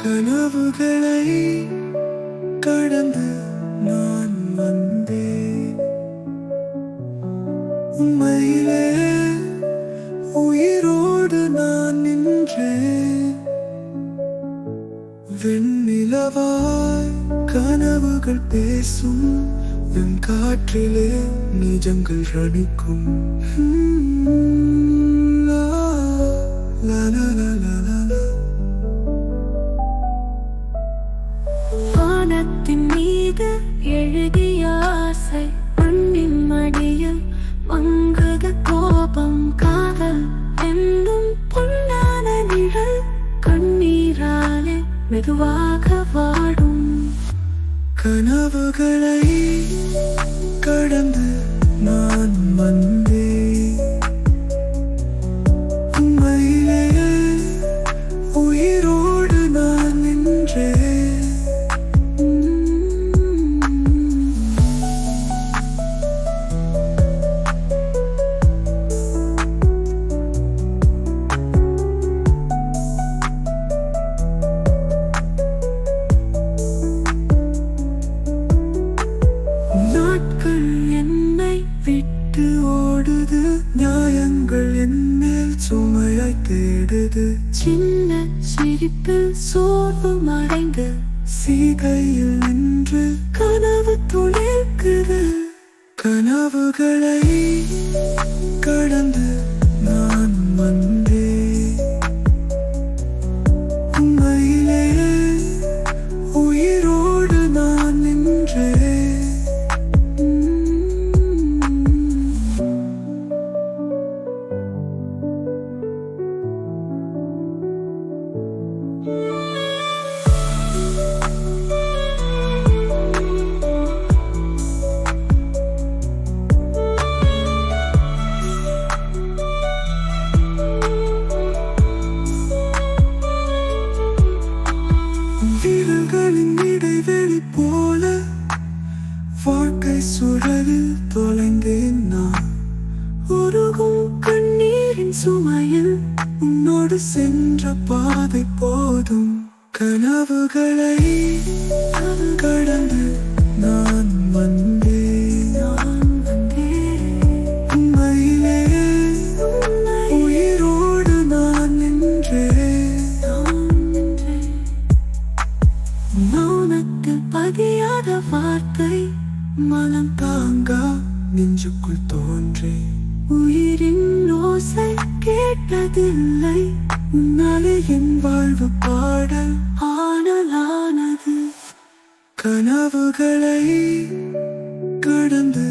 கனவுகளை கடந்து நான் வந்தேன். உண்மையிலே உயிரோடு நான் நின்றேன். வெண்ணிலவாய் கனவுகள் பேசும் என் காற்றிலே நிஜங்கள் ரணிக்கும். லா லா லா லா லா லா. வானத்தின் மீது எழுதிய ஆசை மண்ணின் மடியில் மங்குக கோபம் காதல் என்னும் பொன்னான நிழல் கண்ணீராலே மெதுவாக வாடும். கனவுகளை கடந்து நான் வந்தேன். உண்மையிலே உயிரோடு நான் நின்றேன். நாட்கள் என்னை விட்டு ஓடுது, நியாயங்கள் என் மேல் சுமையாய் தேடுது. சின்ன சிரிப்பில் சோர்வு மறைந்து சீகையில் நின்று கனவு துளிர்க்குது. கனவுகளை கடந்து நான் வந்தேன். உண்மையிலே உயிரோடு நான் நின்றேன். விரல்களின் இடைவெளி போல வாழ்க்கை சுழலில் தொலைந்தேன் நான். உருகும் கண்ணீரின் சுமையில் உன்னோடு சென்ற பாதை போதும். கனவுகளை கடந்து நான் வந்தேன். உண்மையிலே உயிரோடு நான் நின்றேன். மௌனத்தில் பதியாத வார்த்தை மனம் தாங்கா நெஞ்சுக்குள் தோன்றே. உயிரின் ஓசை கேட்டதில்லை. உன்னாலே என் வாழ்வு பாடல் ஆனலானது. கனவுகளை கடந்து